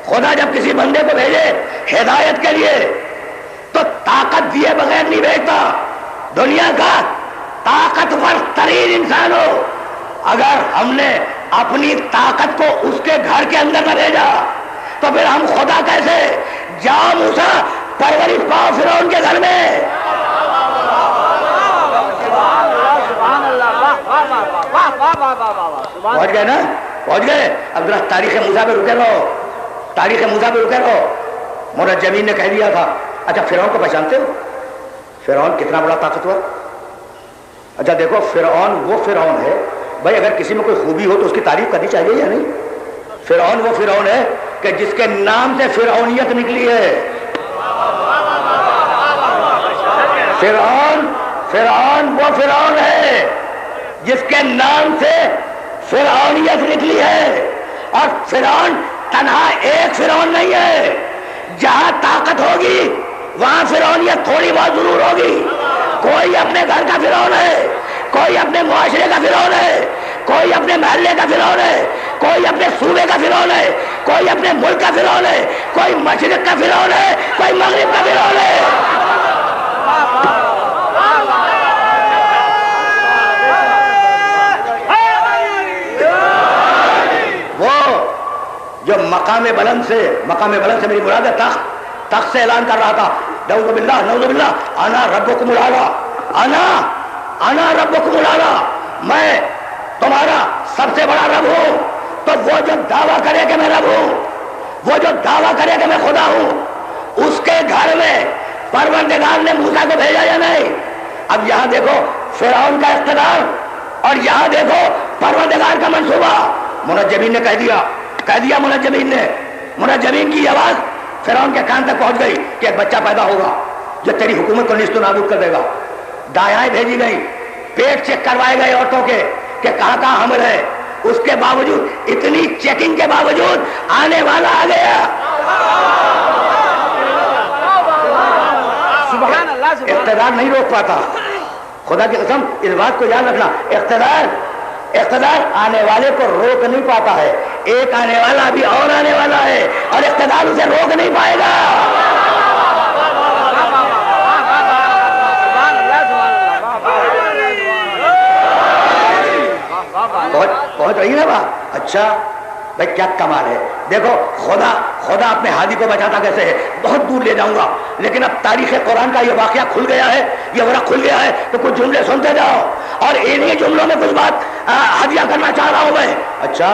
خدا جب کسی بندے کو بھیجے ہدایت کے لیے تو طاقت دیے بغیر نہیں بھیجتا. دنیا کا طاقتور ترین انسان ہو، اگر ہم نے اپنی طاقت کو اس کے گھر کے اندر نہ بھیجا تو پھر ہم خدا کیسے؟ جاؤ موسیٰ پرورش پاؤ فرعون کے گھر میں. پہنچ گئے نا؟ پہنچ گئے. اب ذرا تاریخ موسیٰ پہ رکے رہو، تاریخ موسیٰ پہ رکے رہو. منجمین نے کہہ دیا تھا. اچھا فرعون کو پہچانتے ہو؟ فرعون کتنا بڑا طاقتور. اچھا دیکھو فرعون وہ فرعون ہے بھائی، اگر کسی میں کوئی خوبی ہو تو اس کی تعریف کرنی چاہیے یا نہیں؟ فرعون وہ فرعون ہے کہ جس کے نام سے فرعونیت نکلی ہے. فرعون وہ فرعون ہے جس کے نام سے فرعونیت نکلی ہے. اور فرعون تنہا ایک فرعون نہیں ہے. جہاں طاقت ہوگی وہاں فرعونیت تھوڑی بہت ضرور ہوگی. کوئی اپنے گھر کا فرعون ہے، کوئی اپنے معاشرے کا فرعون ہے، کوئی اپنے محلے کا فرعون ہے، کوئی اپنے صوبے کا فرعون ہے، کوئی اپنے ملک کا فرعون ہے، کوئی مشرق کا فرعون ہے، کوئی مغرب کا فرعون ہے. وہ جو مقام بلند سے میری مراد ہے تخت سے اعلان کر رہا تھا، نعوذ باللہ انا ربکم الاعلی، انا ربکم الاعلی، میں تمہارا سب سے بڑا رب ہوں. تو وہ جو دعویٰ کرے کہ میں رب ہوں، وہ جو دعویٰ کرے کہ میں خدا ہوں، اس کے گھر میں پروردگار نے موسیٰ کو بھیجا یا نہیں؟ اب یہاں دیکھو فرعون کا اقتدار اور یہاں دیکھو پروردگار کا منصوبہ. منجمین نے کہہ دیا منجمین کی آواز فرعون کے کان تک پہنچ گئی کہ ایک بچہ پیدا ہوگا جو تیری حکومت کو نیست و نابود کر دے گا. دعائیں بھیجی گئی، پیٹ چیک کروائے گئے عورتوں کے کہ کہاں حمل ہے. اس کے باوجود، اتنی چیکنگ کے باوجود آنے والا آ گیا. اقتدار نہیں روک پاتا. خدا کی قسم اس بات کو یاد رکھنا، اقتدار آنے والے کو روک نہیں پاتا ہے. ایک آنے والا ابھی اور آنے والا ہے اور اقتدار اسے روک نہیں پائے گا. پہنچ رہی ہے بات؟ اچھا بھائی کیا کمال ہے. دیکھو خدا اپنے ہادی کو بچاتا کیسے ہے، بہت دور لے جاؤں گا، لیکن اب تاریخ قرآن کا یہ واقعہ کھل گیا ہے، یہ ورق کھل گیا ہے، تو کچھ جملے سنتے جاؤ اور انہی جملوں میں کچھ بات ہدیہ کرنا چاہ رہا ہوں میں. اچھا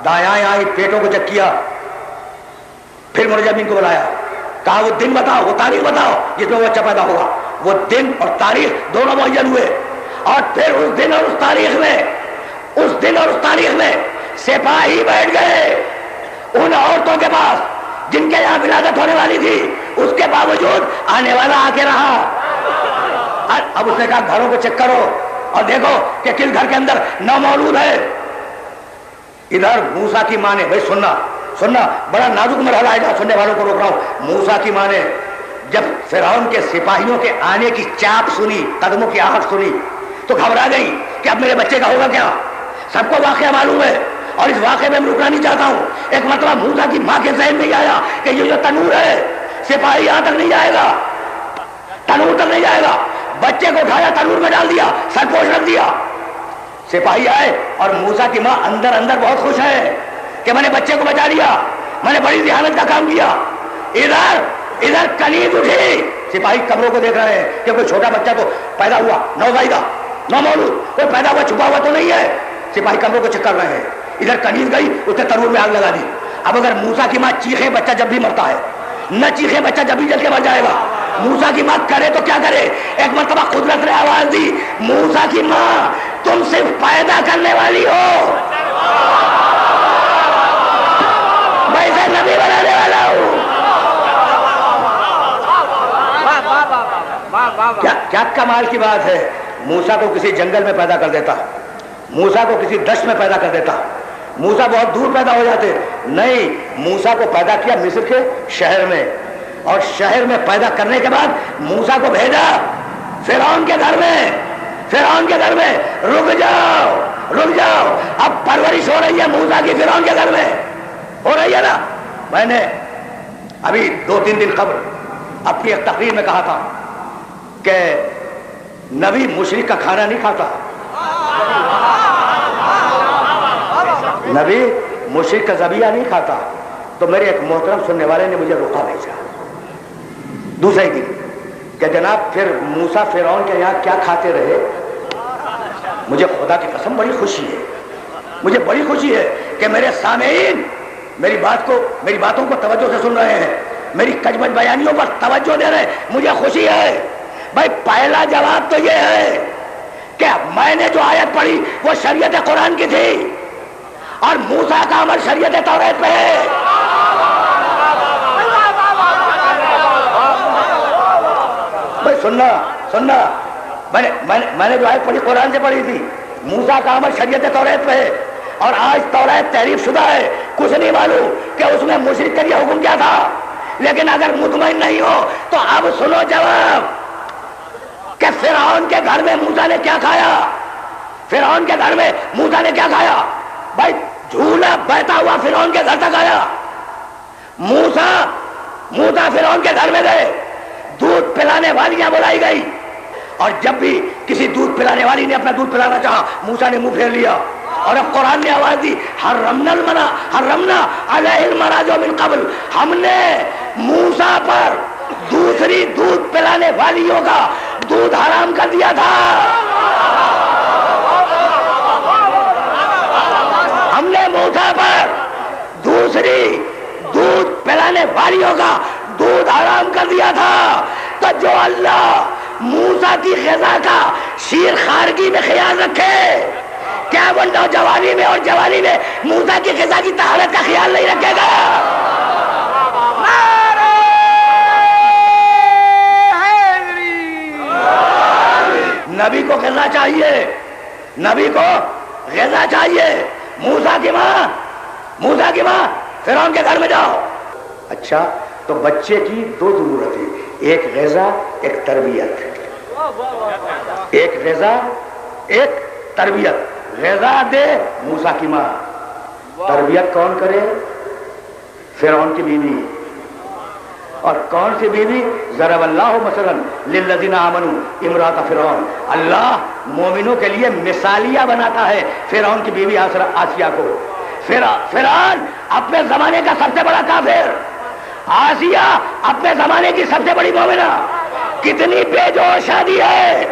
دایاں آئی، پیٹوں کو چیک کیا، پھر منجمین کو بلایا، کہا وہ دن بتاؤ، وہ تاریخ بتاؤ جس میں وہ بچہ پیدا ہوگا. وہ دن اور تاریخ دونوں معین ہوئے اور پھر اس دن اور اس تاریخ میں سپاہی بیٹھ گئے ان عورتوں کے پاس جن کے یہاں ولادت ہونے والی تھی. اس کے باوجود آنے والا آ کے رہا. اب اس نے کہا گھروں کو چیک کرو اور دیکھو کہ کس گھر کے اندر نومولود ہے. ادھر موسیٰ کی ماں نے، بھائی سننا بڑا نازک مرحلہ ہے، سننے والوں کو روک رہا ہوں. موسیٰ کی ماں نے جب فرعون کے سپاہیوں کے آنے کی چاپ سنی، قدموں کی آہٹ سنی، تو گھبرا گئی کہ اب میرے بچے کا ہوگا کیا. سب کو واقعہ معلوم ہے اور اس واقعے میں رکنا نہیں چاہتا ہوں. ایک مرتبہ موسیٰ کی ماں کے ذہن میں یہ آیا کہ یہ جو تنور ہے سپاہی یہاں تک نہیں جائے گا، تنور تک نہیں جائے گا. بچے کو اٹھایا، تنور میں ڈال دیا، سرپوش رکھ دیا. سپاہی آئے اور موسیٰ کی ماں اندر بہت خوش ہے کہ میں نے بچے کو بچا لیا، میں نے بڑی ذہانت کا کام کیا. ادھر کنیز اٹھی. سپاہی قبروں کو دیکھ رہے ہیں کہ کوئی چھوٹا بچہ تو پیدا ہوا، نوزائیدہ نومولود کوئی پیدا ہوا چھپا ہوا تو نہیں ہے. سپاہی قبروں کو چیک کر رہے ہیں. ادھر کنیز گئی، اس نے تنور میں آگ لگا دی. اب اگر موسیٰ کی ماں چیخے بچہ جب بھی مرتا ہے، نہ چیخے بچہ جب بھی جل کے مر جائے گا. موسیٰ کی ماں کرے تو کیا کرے؟ ایک مرتبہ قدرت نے آواز دی، موسیٰ کی ماں تم صرف پیدا کرنے والی ہو، میں اسے نبی بنانے والا ہوں. کیا کمال کی بات ہے. موسیٰ کو کسی جنگل میں پیدا کر دیتا، موسیٰ کو کسی دشت میں پیدا کر دیتا، موسیٰ بہت دور پیدا ہو جاتے. نہیں، موسیٰ کو پیدا کیا مصر کے شہر میں، اور شہر میں پیدا کرنے کے بعد موسیٰ کو بھیجا فرعون کے گھر میں. رک جاؤ اب پرورش ہو رہی ہے موسیٰ کی فرعون کے گھر میں، ہو رہی ہے نا. میں نے ابھی 2-3 دن قبل اپنی ایک تقریر میں کہا تھا کہ نبی مشرک کا کھانا نہیں کھاتا، نبی مشرک کا ذبیحہ نہیں کھاتا. تو میرے ایک محترم سننے والے نے مجھے روکا بھیجا دوسرے دن کہ جناب پھر موسیٰ فرعون کے یہاں کیا کھاتے رہے. مجھے خدا کی قسم بڑی خوشی ہے، مجھے بڑی خوشی ہے کہ میرے سامعین میری باتوں کو توجہ سے سن رہے ہیں، میری کجبج بیانیوں پر توجہ دے رہے ہیں. مجھے خوشی ہے بھائی. پہلا جواب تو یہ ہے کہ میں نے جو آیت پڑھی وہ شریعت قرآن کی تھی اور موسیٰ کا عمل شریعت توریت پہ ہے. بھائی سننا میں نے جو آیت پڑھی قرآن سے پڑھی تھی، موسیٰ کا عمل شریعت توریت پہ ہے اور آج توریت تحریف شدہ ہے. کچھ نہیں معلوم کہ اس میں مشرک کے لیے حکم کیا تھا، لیکن اگر مطمئن نہیں ہو تو اب سنو جواب کہ فرعون کے گھر میں موسیٰ نے کیا کھایا. فرعون کے گھر میں موسیٰ نے کیا کھایا؟ بھائی جھولا بہتا ہوا فرعون کے گھر تک آیا. موسیٰ فرعون کے گھر میں گئے، دودھ پلانے والیاں بلائی گئی اور جب بھی کسی دودھ پلانے والی نے اپنا دودھ پلانا چاہا موسیٰ نے منہ پھیر لیا. اور اب قرآن نے آواز دی حرمنا علیہ المراضع من قبل، ہم نے موسیٰ پر دوسری دودھ پلانے والیوں کا دودھ حرام کر دیا تھا. ہم نے موسیٰ پر دوسری دودھ پلانے والیوں کا دودھ حرام کر دیا تھا. تو جو اللہ موسیٰ کی غذا کا شیر خارگی میں خیال رکھے، کیا وہ نوجوانی میں اور جوانی میں موسیٰ کی غذا کی طہارت کا خیال نہیں رکھے گا؟ نبی کو غذا چاہیے، نبی کو غذا چاہیے. موسیٰ کی ماں فرعون کے گھر میں جاؤ. اچھا تو بچے کی 2 ضرورتیں، ایک غذا ایک تربیت. ایک غذا ایک تربیت. غذا دے موسیٰ کی ماں، تربیت کون کرے؟ فرعون کی بیوی. اور کون سی بیوی؟ ضرب اللہ مثلا للذین آمنوا امرأۃ فرعون. اللہ مومنوں کے لیے مثالیہ بناتا ہے فرعون کی بیوی آسیہ کو. فرعون اپنے زمانے کا سب سے بڑا کافر، آسیہ اپنے زمانے کی سب سے بڑی مومنہ. کتنی بے جوش شادی ہے.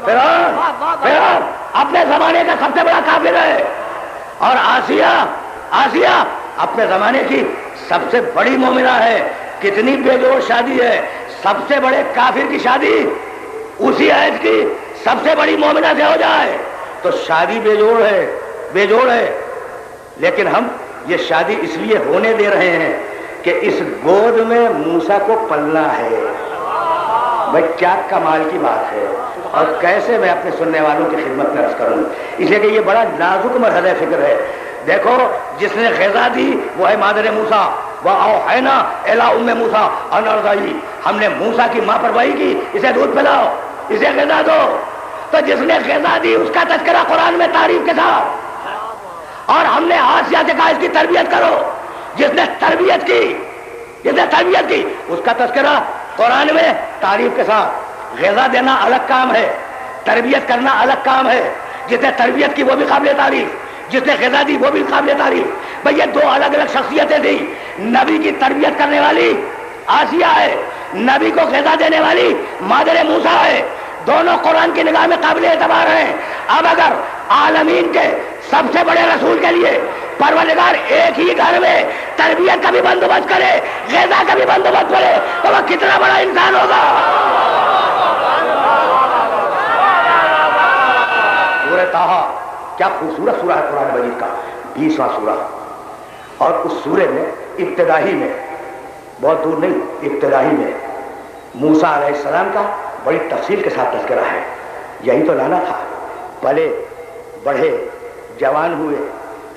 فرعون اپنے زمانے کا سب سے بڑا کافر ہے اور آسیہ اپنے زمانے کی سب سے بڑی مومنہ ہے. کتنی بے جوش شادی ہے. سب سے بڑے کافر کی شادی اسی عہد کی سب سے بڑی مومنہ سے ہو جائے تو شادی بے جوڑ ہے. لیکن ہم یہ شادی اس لیے ہونے دے رہے ہیں کہ اس گود میں موسیٰ کو پلنا ہے. بھائی کیا کمال کی بات ہے. اور کیسے میں اپنے سننے والوں کی خدمت میں عرض کروں، اس لیے کہ یہ بڑا نازک مرحلہ فکر ہے. دیکھو جس نے غذا دی وہ ہے مادر موسیٰ. وَأَوْحَيْنَا إِلَىٰ أُمِّ مُوسَىٰ أَنْ أَرْضِعِيهِ. ہم نے موسیٰ کی ماں پر وحی کی اسے دودھ پلاؤ، اسے غذا دو. تو جس نے غذا دی اس کا تذکرہ قرآن میں تعریف کے ساتھ، اور ہم نے آسیہ سے کہا اس کی تربیت کرو. جس نے تربیت کی اس کا تذکرہ قرآن میں تعریف کے ساتھ. غذا دینا الگ کام ہے، تربیت کرنا الگ کام ہے. جس نے تربیت کی وہ بھی قابل تعریف، جس نے غذا دی وہ بھی قابل تعریف. بھئی یہ 2 الگ الگ شخصیتیں تھیں. نبی کی تربیت کرنے والی آسیہ ہے، نبی کو غذا دینے والی مادر موسیٰ ہے. دونوں قرآن کی نگاہ میں قابل اعتبار ہیں. اب اگر عالمین کے سب سے بڑے رسول کے لیے پروردگار ایک ہی گھر میں تربیت کا بھی بندوبست کرے، غذا کا بھی بندوبست کرے تو وہ کتنا بڑا انسان ہوگا. سورہ طٰہٰ کیا خوبصورت سورہ ہے قرآن مجید کا، 20واں سورہ. اور اس سورے میں ابتدائی میں، بہت دور نہیں، ابتدائی میں موسیٰ علیہ السلام کا بڑی تفصیل کے ساتھ تذکرہ ہے. یہی تو لانا تھا. پلے بڑھے، جوان ہوئے،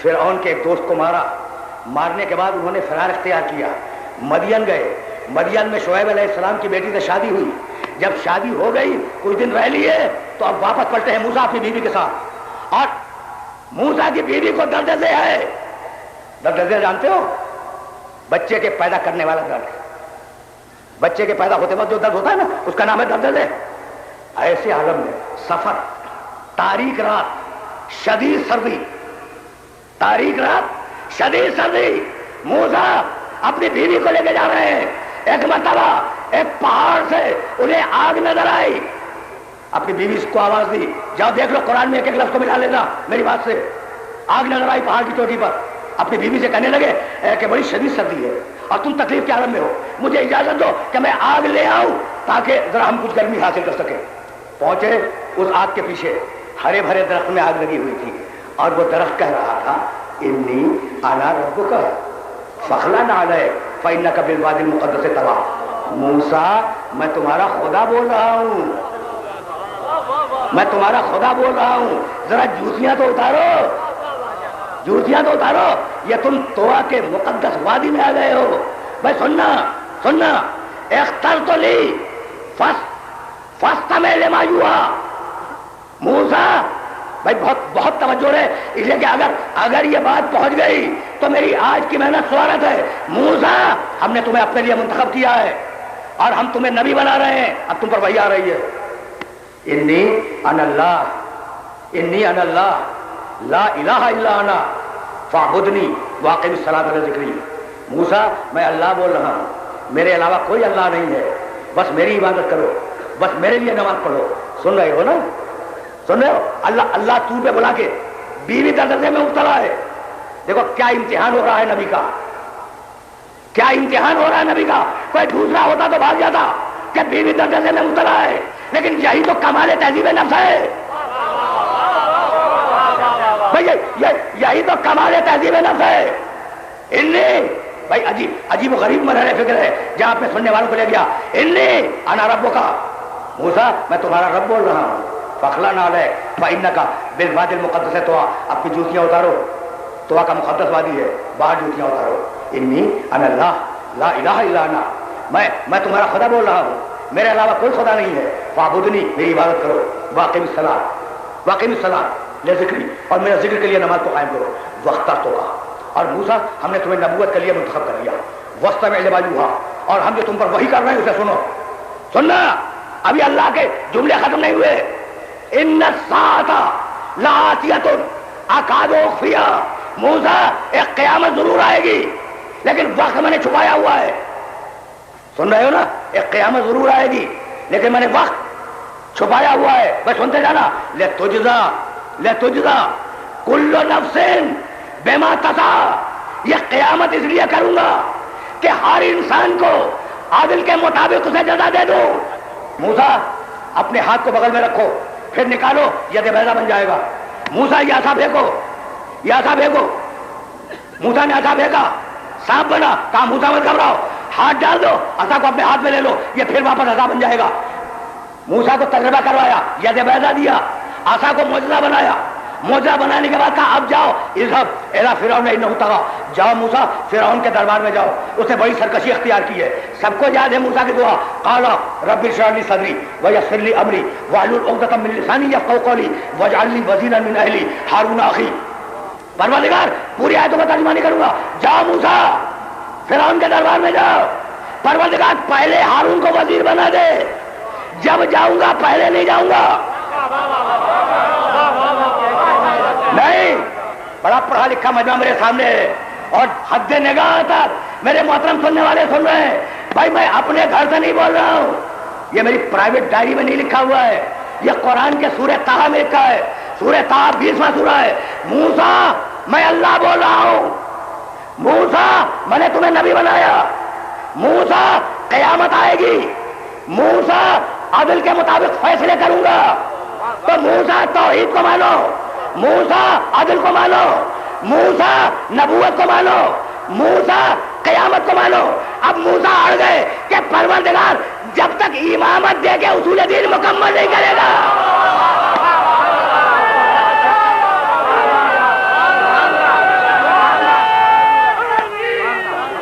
فرعون کے ایک دوست کو مارنے کے بعد انہوں نے فرار اختیار کیا. مدین گئے. مدین میں شعیب علیہ السلام کی بیٹی سے شادی ہوئی. جب شادی ہو گئی کچھ دن رہ لیے تو اب واپس پلٹے ہیں موسیٰ اپنی بیوی کے ساتھ، اور موسیٰ کی بیوی کو درد دل ہے. درد دل جانتے ہو؟ بچے کے پیدا کرنے والا درد. بچے کے پیدا ہوتے وقت جو درد ہوتا ہے نا، اس کا نام ہے درد دل. ایسے عالم میں سفر، تاریک رات، شدید سردی، تاریک رات شدید سردی، موسیٰ اپنی بیوی کو لے کے جا رہے ہیں. ایک مرتبہ ایک پہاڑ سے انہیں آگ نظر آئی. اپنی بیوی کو آواز دی، جاؤ دیکھ لو، قرآن میں ایک ایک لفظ کو ملا لینا میری بات سے. آگ نظر آئی پہاڑ کی چوٹی پر. اپنی بیوی سے کہنے لگے کہ بڑی شدید سردی ہے اور تم تکلیف کے عالم میں ہو، مجھے اجازت دو کہ میں آگ لے آؤں تاکہ ذرا ہم کچھ گرمی حاصل کر سکیں. پہنچے اس آگ کے پیچھے، ہرے بھرے درخت میں آگ لگی ہوئی تھی، اور وہ درخت کہہ رہا تھا انی انا ربک فاخلع علیک فانک بالوادی المقدس طوی. موسیٰ میں تمہارا خدا بول رہا ہوں، میں تمہارا خدا بول رہا ہوں، ذرا جوتیاں تو اتارو، جوتیاں تو اتارو، یہ تم طویٰ کے مقدس وادی میں آ گئے ہو. بھائی سننا سننا، اخترت لی فاستمع لما یوحیٰ. موسیٰ بھائی بہت توجہ ہے، اس لیے کہ اگر یہ بات پہنچ گئی تو میری آج کی محنت سوارت ہے. موسیٰ ہم نے تمہیں اپنے لیے منتخب کیا ہے اور ہم تمہیں نبی بنا رہے ہیں. اب تم پر وحی آ رہی ہے، انی انا اللہ لا الہ الا انا فاعبدنی واقم الصلاۃ علی ذکری. موسیٰ میں اللہ بول رہا ہوں، میرے علاوہ کوئی اللہ نہیں ہے، بس میری عبادت کرو، بس میرے لیے نماز پڑھو. سن رہے ہو نا؟ سن رہے ہو؟ اللہ تو پہ بلا کے بیوی درجے میں مبتلا ہے. دیکھو کیا امتحان ہو رہا ہے نبی کا، کیا امتحان ہو رہا ہے نبی کا. کوئی دوسرا ہوتا تو بھاگ جاتا کہ بیوی درجے میں مبتلا ہے، لیکن یہی تو کمال تہذیب نفس ہے. یہی تو کمال تہذیب نفس ہے. انی بھائی عجیب و غریب مرحلہ فکر ہے جہاں اپنے سننے والوں کو لے گیا. انی انا ربک، موسیٰ میں تمہارا رب بول رہا ہوں. فاخلع علیک فانک بالوادی المقدس طویٰ. اپنی جوتیاں اتارو، طویٰ کا مقدس وادی ہے، باہر جوتیاں اتارو. انی انا اللہ لا الہ الا انا، میں تمہارا خدا بول رہا ہوں، میرے علاوہ کوئی خدا نہیں ہے. فاعبدنی، میری عبادت کرو. واقم الصلاۃ لذکری، اور میرے ذکر کے لیے نماز کو قائم کرو. واخترتک، اور موسیٰ ہم نے تمہیں نبوت کے لیے منتخب کر لیا. واستمع لما یوحیٰ، اور ہم جو تم پر وحی کر رہے ہیں اسے سنو. سننا، ابھی اللہ کے جملے ختم نہیں ہوئے. ان الساعۃ لآتیۃ اکاد اخفیہا. موسیٰ ایک قیامت ضرور آئے گی لیکن وقت میں نے چھپایا ہوا ہے. سن رہے ہو نا؟ ایک قیامت ضرور آئے گی لیکن میں نے وقت چھپایا ہوا ہے. بس سنتے جانا. لتجزا کل نفس بما تسعی. یہ قیامت اس لیے کروں گا کہ ہر انسان کو عادل کے مطابق اسے جزا دے دو. موسیٰ اپنے ہاتھ کو بغل میں رکھو، پھر نکالو، ید بیضا بن جائے گا. موسیٰ یہ عصا پھینکو، یہ عصا پھینکو. موسیٰ نے عصا پھینکا، سانپ بنا. کہا موسیٰ مت گھبراؤ، ہاتھ ڈال دو، عصا کو اپنے ہاتھ میں لے لو، یہ پھر واپس عصا بن جائے گا. موسیٰ کو تجربہ کروایا، ید بیضا دیا، عصا کو معجزہ بنایا. معجزہ بنانے کے بعد کہا اب جاؤ، اذهب الی فرعون انہ طغی. جاؤ موسیٰ فرعون کے دربار میں جاؤ، اسے بڑی سرکشی اختیار کی ہے. سب کو یاد ہے موسیٰ کی دعا، قال رب اشرح لی صدری ویسر لی امری واحلل عقدۃ من لسانی یفقهوا قولی واجعل لی وزیرا من اہلی ہارون اخی. پروردگار پوری آیتوں کا ترجمہ نہیں کروں گا. جاؤ موسیٰ فرعون کے دربار میں جاؤ. پروردگار پہلے ہارون کو وزیر بنا دے. جب جاؤں گا پہلے نہیں جاؤں گا. نہیں، بڑا پڑھا لکھا مجمع میرے سامنے ہے اور حد نگاہ تک میرے محترم سننے والے سن رہے ہیں. بھائی میں اپنے گھر سے نہیں بول رہا ہوں، یہ میری پرائیویٹ ڈائری میں نہیں لکھا ہوا ہے، یہ قرآن کے سورہ طٰہٰ میں لکھا ہے. سورہ طٰہٰ 20واں سورہ ہے. موسیٰ میں اللہ بول رہا ہوں، موسیٰ میں نے تمہیں نبی بنایا. موسیٰ قیامت آئے گی، موسیٰ عدل کے مطابق فیصلے کروں گا. تو موسیٰ توحید کو مانو، موسیٰ عدل کو مانو، موسیٰ نبوت کو مانو، موسیٰ قیامت کو مانو. اب موسیٰ اڑ گئے کہ پروردگار جب تک امامت دے کے اصول دین مکمل نہیں کرے گا.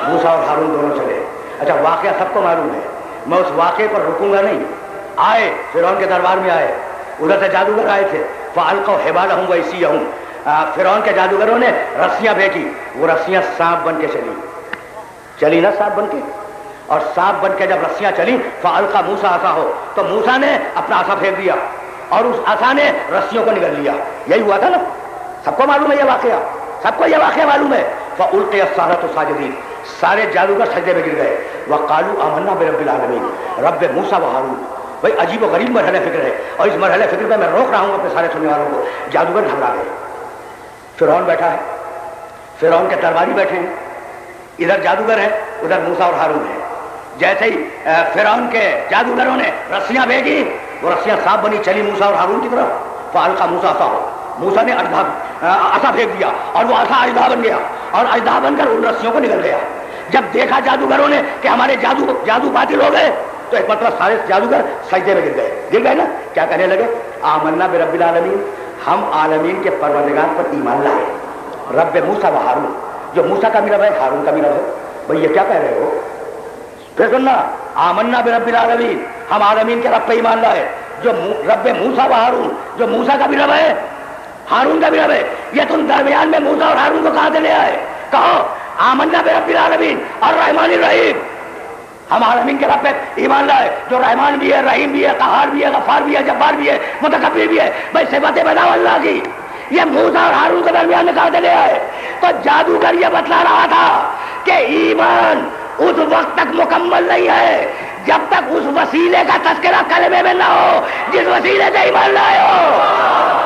موسیٰ اور ہارون دونوں چلے. اچھا واقعہ سب کو معلوم ہے، میں اس واقعے پر رکوں گا نہیں. آئے فرعون کے دربار میں آئے، ادھر سے جادوگر آئے تھے، فَأَلْقَوْا حِبَالَهُمْ وَعِصِيَّهُمْ، فرعون کے جادوگروں نے رسیاں پھینکی، وہ رسیاں سانپ بن کے چلی نا سانپ بن کے، اور سانپ بن کے جب رسیاں چلی فَأَلْقَى مُوسَىٰ عَصَاهُ، تو موسیٰ نے اپنا عصا پھینک دیا اور اس عصا نے رسیوں کو نگل لیا. یہی ہوا تھا نا، سب کو معلوم ہے یہ واقعہ، سب کو یہ واقعہ معلوم ہے. فَأُلْقِيَ السَّحَرَةُ سَاجِدِينَ، سارے جادوگر سجدے میں گر گئے. وَقَالُوا آمَنَّا بِرَبِّ الْعَالَمِينَ، رب موسیٰ و ہارون. بھائی عجیب و غریب مرحلہ فکر ہے، اور اس مرحلہ فکر میں روک رہا ہوں اپنے سارے سننے والوں کو. جادوگر گھبرا گئے، فرعون بیٹھا ہے، فرعون کے درباری بیٹھے ہیں، ادھر جادوگر ہے ادھر موسیٰ اور ہارون ہے. جیسے ہی فرعون کے جادوگروں نے رسیاں بھیجی، وہ رسیاں صاف بنی چلی موسیٰ اور ہارون کی طرف. فَأَلْقَى مُوسَىٰ عَصَاهُ، موسیٰ نے عصا پھینک دیا اور وہ عصا اژدہا بن گیا، اور اژدہا بن کر ان رسیوں کو نگل گیا. جب دیکھا جادوگروں نے کہ ہمارے جادو باطل ہو گئے، تو ایک مطلب سارے جادوگر سجدے میں گر گئے نا. کیا کہنے لگے؟ آمنا برب العالمین، ہم عالمین کے پروردگار پر ایمان لائے. رب موسیٰ و ہارون، جو موسیٰ کا بھی رب ہے ہارون کا بھی رب ہے. بھائی یہ کیا کہہ رہے ہو؟ پھر سننا، آمنا برب العالمین، ہم عالمین کے رب پہ ایمان لائے، جو رب موسیٰ و ہارون، جو موسیٰ کا بھی رب ہے ہارون کا بھی رب ہے. یہ تم درمیان میں موسیٰ اور ہارون کو کہاں سے لے آئے؟ کہو آمنا برب العالمین الرحمن الرحیم، ہم عالمین کے رب پہ ایمان لائے جو رحمان بھی ہے، رحیم بھی ہے، قہار بھی ہے، غفار بھی ہے، جبار بھی ہے، متکبر بھی ہے. بھائی صفاتیں بتاؤ اللہ کی، یہ موسیٰ اور ہارون کے درمیان میں کہاں سے لے آئے؟ تو جادوگر یہ بتلا رہا تھا کہ ایمان اس وقت تک مکمل نہیں ہے جب تک اس وسیلے کا تذکرہ کلمے میں نہ ہو جس وسیلے سے ایمان لائے ہو.